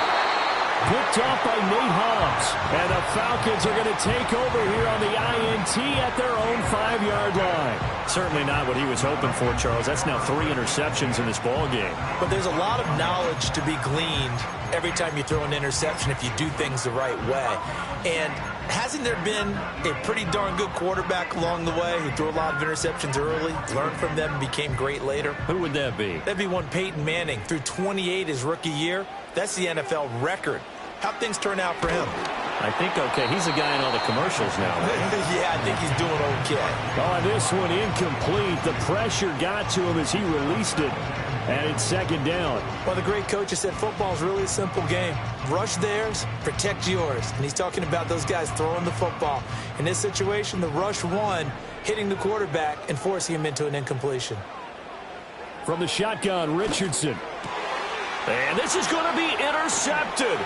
Picked off by Nate Hobbs. And the Falcons are going to take over here on the INT at their own 5-yard line. Certainly not what he was hoping for, Charles. That's now 3 interceptions in this ball game. But there's a lot of knowledge to be gleaned every time you throw an interception if you do things the right way. And hasn't there been a pretty darn good quarterback along the way who threw a lot of interceptions early, learned from them, and became great later? Who would that be? That'd be one Peyton Manning. Threw 28 his rookie year. That's the NFL record. How'd things turn out for him? I think okay. He's the guy in all the commercials now. Yeah, I think he's doing okay. Oh, this one incomplete. The pressure got to him as he released it. And it's second down. Well, the great coach has said football is really a simple game. Rush theirs, protect yours. And he's talking about those guys throwing the football. In this situation, the rush won, hitting the quarterback and forcing him into an incompletion. From the shotgun, Richardson. And this is going to be intercepted.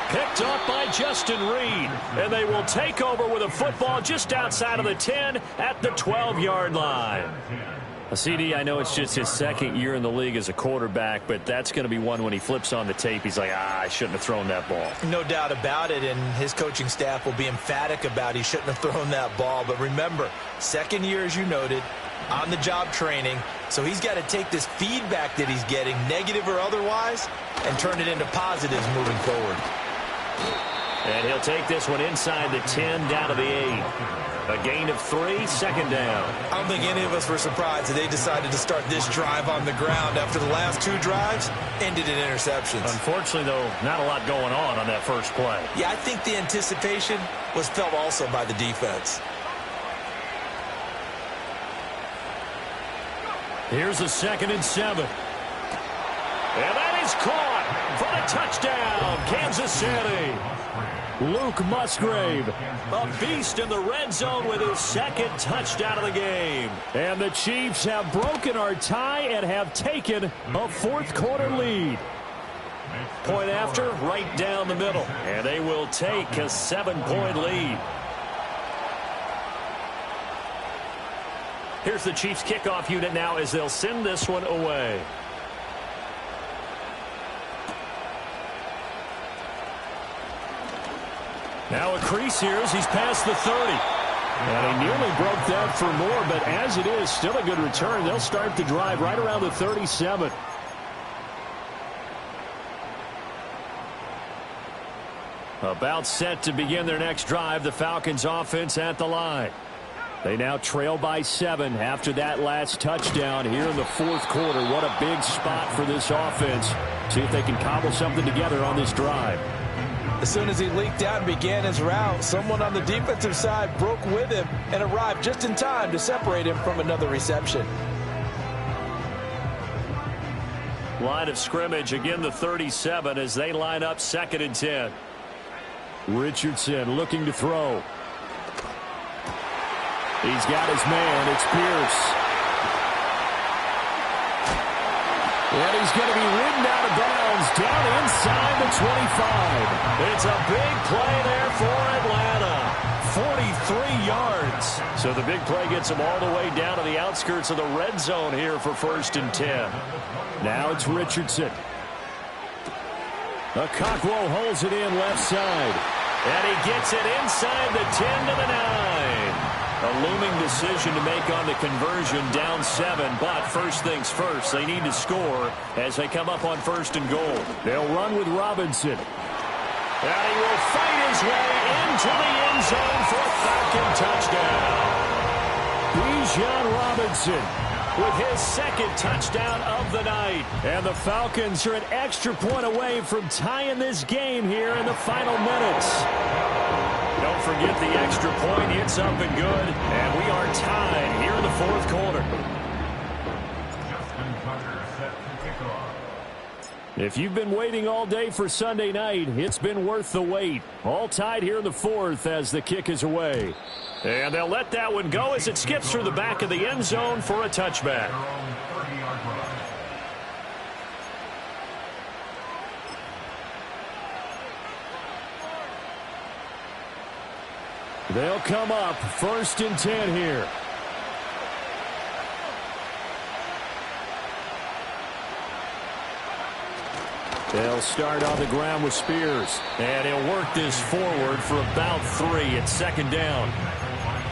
Picked up by Justin Reed. And they will take over with a football just outside of the 10 at the 12-yard line. A CD, I know it's just his second year in the league as a quarterback, but that's going to be one when he flips on the tape. He's like, I shouldn't have thrown that ball. No doubt about it, and his coaching staff will be emphatic about he shouldn't have thrown that ball. But remember, second year, as you noted, on-the-job training, so he's got to take this feedback that he's getting, negative or otherwise, and turn it into positives moving forward. And he'll take this one inside the 10, down to the 8. A gain of 3, second down. I don't think any of us were surprised that they decided to start this drive on the ground after the last 2 drives ended in interceptions. Unfortunately, though, not a lot going on that first play. Yeah, I think the anticipation was felt also by the defense. Here's a 2nd and 7. And that is caught for the touchdown, Kansas City. Luke Musgrave, a beast in the red zone with his 2nd touchdown of the game. And the Chiefs have broken our tie and have taken a 4th quarter lead. Point after, right down the middle. And they will take a 7-point lead. Here's the Chiefs kickoff unit now as they'll send this one away. Now a crease here as he's past the 30. And he nearly broke that for more, but as it is, still a good return. They'll start the drive right around the 37. About set to begin their next drive, the Falcons offense at the line. They now trail by 7 after that last touchdown here in the 4th quarter. What a big spot for this offense. See if they can cobble something together on this drive. As soon as he leaked out and began his route, someone on the defensive side broke with him and arrived just in time to separate him from another reception. Line of scrimmage, again the 37 as they line up 2nd and 10. Richardson looking to throw. He's got his man. It's Pierce. And he's going to be ridden out of bounds down inside the 25. It's a big play there for Atlanta. 43 yards. So the big play gets them all the way down to the outskirts of the red zone here for 1st and 10. Now it's Richardson. Okakwo holds it in left side. And he gets it inside the 10 to the 9. A looming decision to make on the conversion, down 7. But first things first, they need to score as they come up on 1st and goal. They'll run with Robinson. And he will fight his way into the end zone for a Falcon touchdown. Bijan Robinson with his 2nd touchdown of the night. And the Falcons are an extra point away from tying this game here in the final minutes. Don't forget the extra point. It's up and good. And we are tied here in the 4th quarter. Justin Tucker set to kick off. If you've been waiting all day for Sunday night, it's been worth the wait. All tied here in the 4th as the kick is away. And they'll let that one go as it skips through the back of the end zone for a touchback. They'll come up 1st and 10 here. They'll start on the ground with Spears. And he'll work this forward for about 3. It's second down.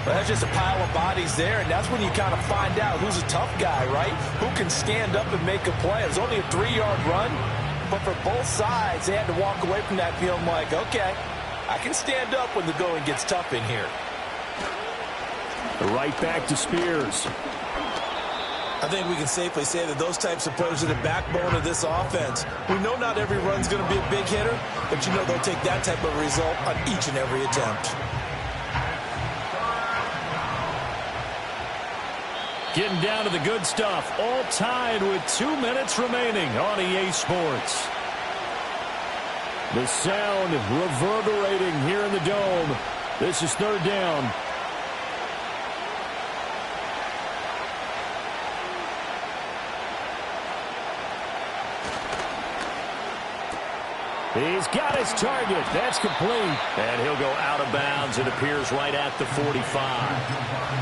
Well, that's just a pile of bodies there, and that's when you kind of find out who's a tough guy, right? Who can stand up and make a play. It was only a 3-yard run, but for both sides, they had to walk away from that feeling like, okay, I can stand up when the going gets tough in here. Right back to Spears. I think we can safely say that those types of players are the backbone of this offense. We know not every run's going to be a big hitter, but you know they'll take that type of result on each and every attempt. Getting down to the good stuff. All tied with 2 minutes remaining on EA Sports. The sound reverberating here in the Dome. This is third down. He's got his target. That's complete. And he'll go out of bounds. It appears right at the 45.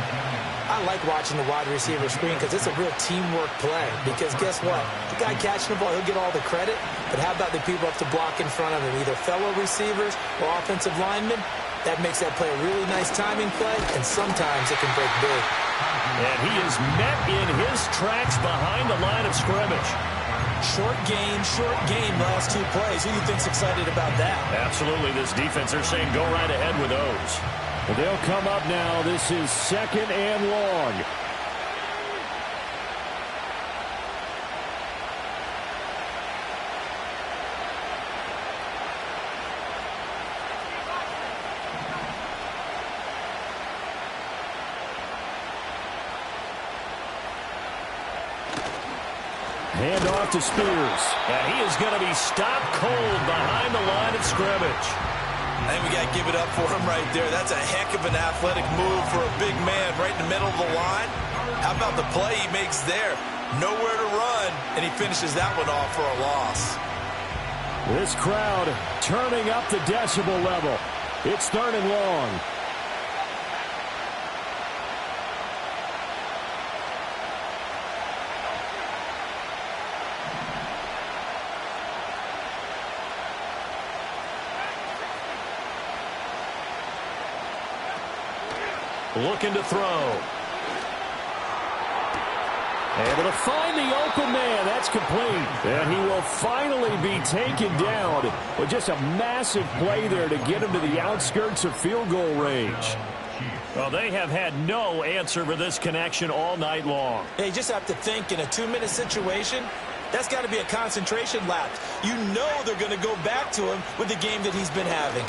I like watching the wide receiver screen because it's a real teamwork play. Because guess what? The guy catching the ball, he'll get all the credit. But how about the people up to block in front of him, either fellow receivers or offensive linemen? That makes that play a really nice timing play, and sometimes it can break big. And he is met in his tracks behind the line of scrimmage. Short game, last 2 plays. Who do you think's excited about that? Absolutely. This defense, they're saying go right ahead with those. Well, they'll come up now. This is second and long. Hand off to Spears. And he is going to be stopped cold behind the line of scrimmage. I think we got to give it up for him right there. That's a heck of an athletic move for a big man right in the middle of the line. How about the play he makes there? Nowhere to run, and he finishes that one off for a loss. This crowd turning up the decibel level. It's third and long. Looking to throw. Able to find the open man. That's complete. And he will finally be taken down with just a massive play there to get him to the outskirts of field goal range. Well, they have had no answer for this connection all night long. Yeah, you just have to think in a 2-minute situation, that's got to be a concentration lapse. You know they're going to go back to him with the game that he's been having.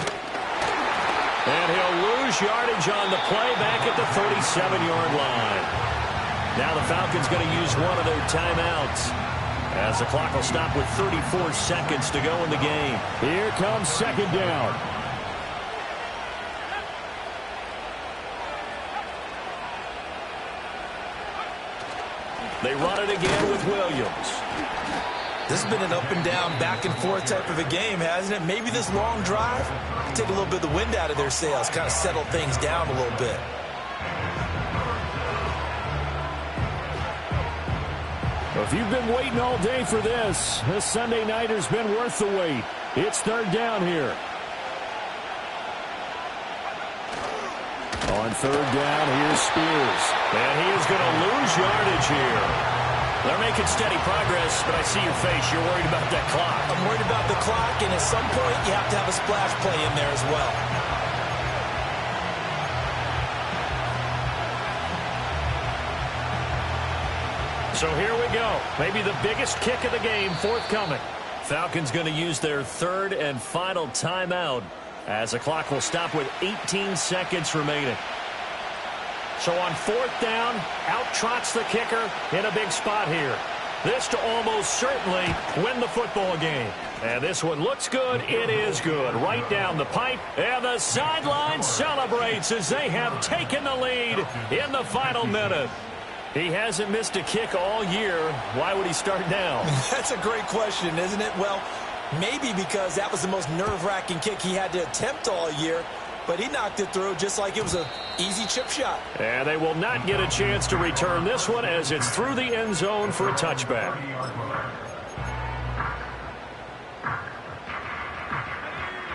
And he'll lose yardage on the play back at the 37-yard line. Now the Falcons going to use one of their timeouts as the clock will stop with 34 seconds to go in the game. Here comes second down. They run it again with Williams. This has been an up-and-down, back-and-forth type of a game, hasn't it? Maybe this long drive take a little bit of the wind out of their sails, kind of settle things down a little bit. Well, if you've been waiting all day for this Sunday nighter's been worth the wait. It's third down here. On third down, here's Spears. And he is going to lose yardage here. They're making steady progress, but I see your face. You're worried about that clock. I'm worried about the clock, and at some point, you have to have a splash play in there as well. So here we go. Maybe the biggest kick of the game forthcoming. Falcons going to use their third and final timeout as the clock will stop with 18 seconds remaining. So on fourth down, out trots the kicker in a big spot here. This to almost certainly win the football game. And this one looks good. It is good. Right down the pipe. And the sideline celebrates as they have taken the lead in the final minute. He hasn't missed a kick all year. Why would he start now? That's a great question, isn't it? Well, maybe because that was the most nerve-wracking kick he had to attempt all year. But he knocked it through just like it was an easy chip shot. And they will not get a chance to return this one as it's through the end zone for a touchback.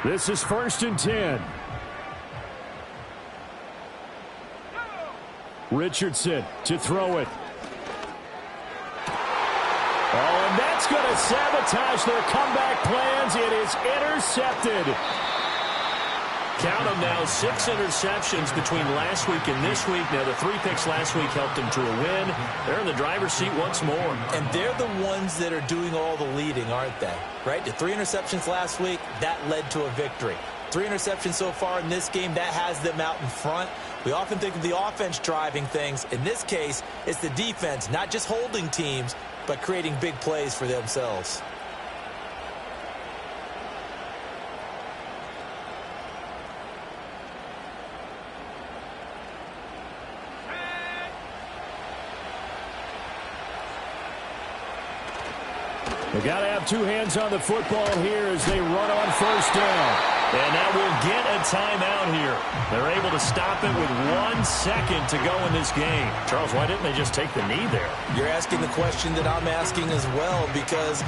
This is 1st and 10. Richardson to throw it. Oh, and that's going to sabotage their comeback plans. It is intercepted. Count them now, 6 interceptions between last week and this week. Now, the 3 picks last week helped them to a win. They're in the driver's seat once more. And they're the ones that are doing all the leading, aren't they? Right? The 3 interceptions last week, that led to a victory. 3 interceptions so far in this game, that has them out in front. We often think of the offense driving things. In this case, it's the defense, not just holding teams, but creating big plays for themselves. They got to have 2 hands on the football here as they run on 1st down. And now we'll get a timeout here. They're able to stop it with 1 second to go in this game. Charles, why didn't they just take the knee there? You're asking the question that I'm asking as well, because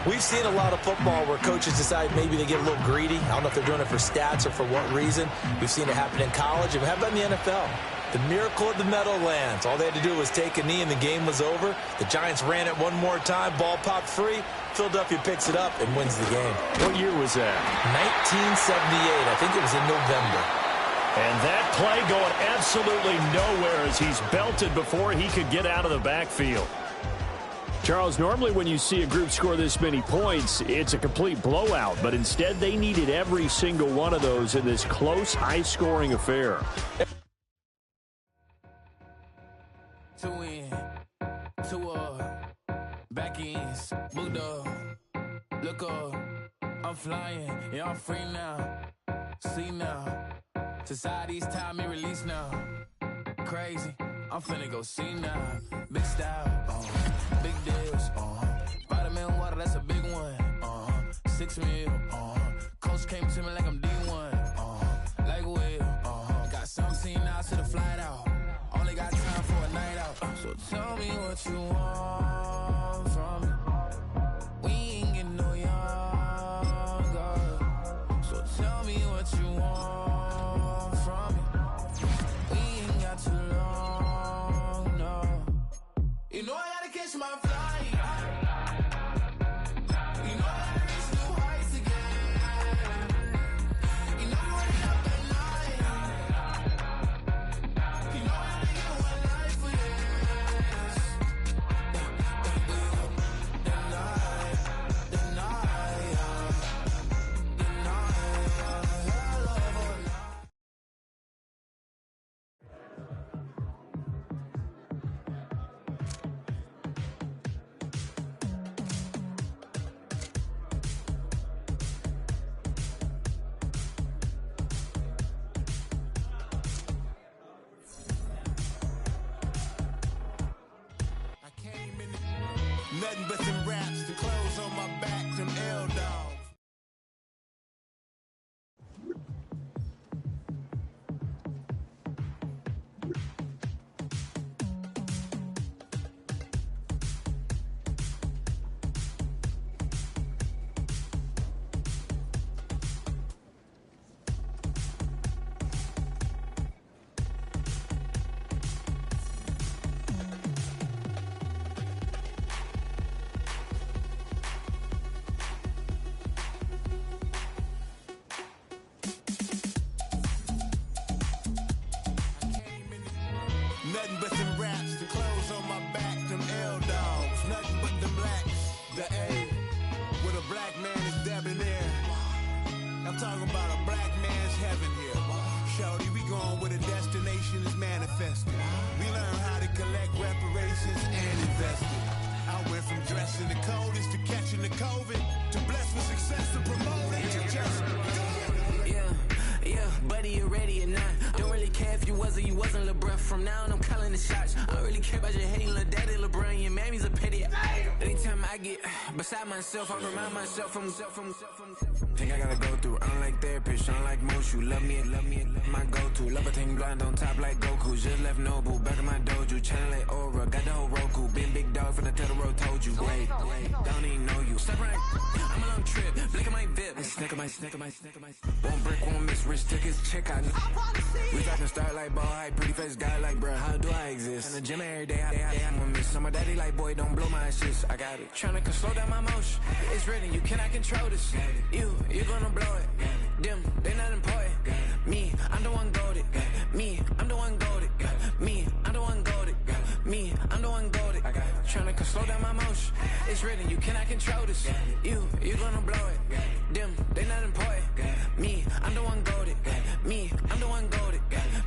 we've seen a lot of football where coaches decide maybe they get a little greedy. I don't know if they're doing it for stats or for what reason. We've seen it happen in college. How about in the NFL? The miracle of the Meadowlands. All they had to do was take a knee and the game was over. The Giants ran it one more time. Ball popped free. Philadelphia picks it up and wins the game. What year was that? 1978. I think it was in November. And that play going absolutely nowhere as he's belted before he could get out of the backfield. Charles, normally when you see a group score this many points, it's a complete blowout. But instead, they needed every single one of those in this close, high-scoring affair. To win, to back ends, booked up, look up, I'm flying, yeah, I'm free now, see now, society's time me release now, crazy, I'm finna go see now, big style, big deals, vitamin water, that's a big one, 6 mil, coach came to me like I'm D1, like Will, got 17 hours to the flight out. Only got time for a night out. So tell me what you want from me. We ain't getting no younger. So tell me what you want from me. We ain't got too long, no. You know I gotta catch my flight. You know I gotta reach new heights again. You know I'm running up at night. You know I nothing but them raps, the clothes on my back, them L-Dogs. Nothing but them raps, the clothes on my back, them L-Dogs. Nothing but them blacks, the A, with a black man is debonair. I'm talking about a black man's heaven here. Shorty, we going where the destination is manifested. We learn how to collect reparations and invest it. I went from dressing the coldest to catching the COVID, to blessed with success to promote it to just do it. Yeah, buddy, you ready or not? Don't really care if you was or you wasn't LeBron. From now on, I'm calling the shots. I don't really care about your hating little daddy LeBron. Your mammy's a petty. Anytime I I get beside myself, I remind myself from think I gotta go through. I don't like therapists, I don't like most. You love me, my go-to. Love a thing blind on top like Goku. Just left Noble, back in my dojo. Channel like Aura, got the whole Roku. Been big dog from the Tether Road, told you. Wait, don't even know you. Step right, I'm a long trip. Blick of my VIP. Snick of my. One brick, one miss. Rich tickets, check out. We talking start like ball hype. Pretty face guy like, bruh, how do I exist? In the gym every day, I'm gonna miss. So my daddy like, boy, don't blow my assist. I got it. Tryna slow down my motion. It's written, you cannot control this. You gonna blow it. Them, they not important. Me, I'm the one goated. Me, I'm the one goated. Me, I'm the one goated. Me, I'm the one goated. Tryna slow down my motion. It's written, you cannot control this. You gonna blow it. Them, they not important. Me, I'm the one goated. Me, I'm the one goated.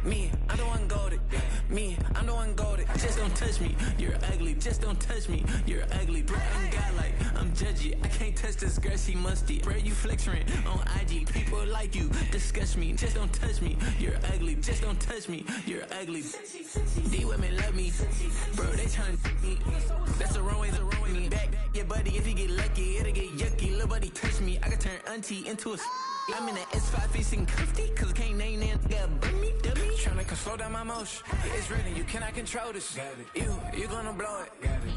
Me, I'm the one goated. Me, I'm the one goated. Just don't touch me, you're ugly. Just don't touch me, you're ugly. Bro, I'm godlike, I'm judgy. I can't touch this girl, she musty. Bro, you flexing on IG. People like you disgust me. Just don't touch me, you're ugly. Just don't touch me, you're ugly. These women love me, bro. They tryna me. That's the wrong way to wrong me. Back your buddy, if he get lucky, it'll get yucky. Little buddy touch me, I can turn auntie into a. I'm in the S5 facing comfy, cause I can't name that. Got dummy. Tryna slow down my motion. It's written, you cannot control this. You gonna blow it.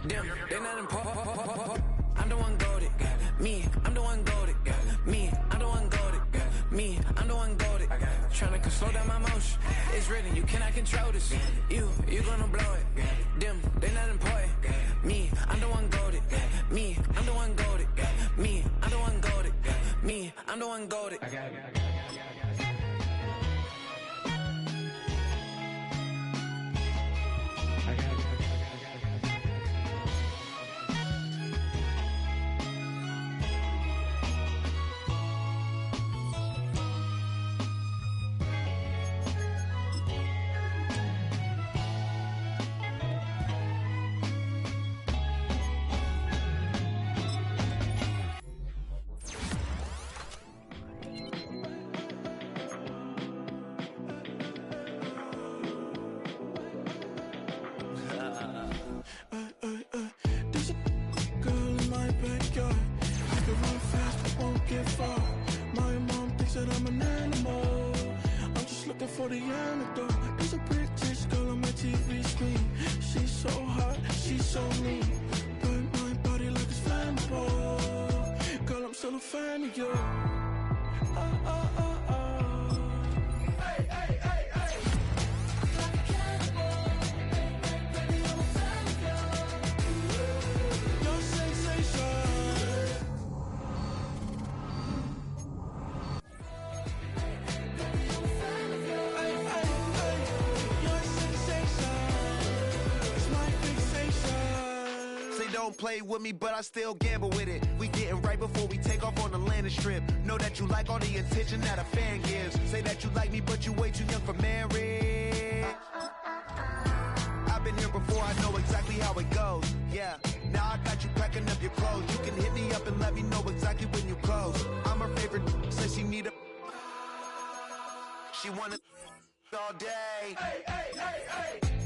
Them, they not important. I'm the one goated. Me, I'm the one goated. Me, I'm the one goated. Me, I'm the one goated. Tryna slow down my motion. It's written, you cannot control this. You gonna blow it. Them, they not important. Me, I'm the one goated. Me, I'm the one goated. Me, I'm the one goated. Me, I'm the one goated. For the antidote, there's a British girl on my TV screen. She's so hot, she's so mean. Burn my body like it's flammable. Girl, I'm still a fan of you. Hey, hey, hey, hey. Like a cannibal. Baby, I'm a fan of you. Your sensation. Don't play with me, but I still gamble with it. We getting right before we take off on the landing strip. Know that you like all the attention that a fan gives. Say that you like me, but you way too young for marriage. I've been here before, I know exactly how it goes. Yeah, now I got you packing up your clothes. You can hit me up and let me know exactly when you close. I'm her favorite, says she need a. She wanna all day. Hey, hey, hey, hey.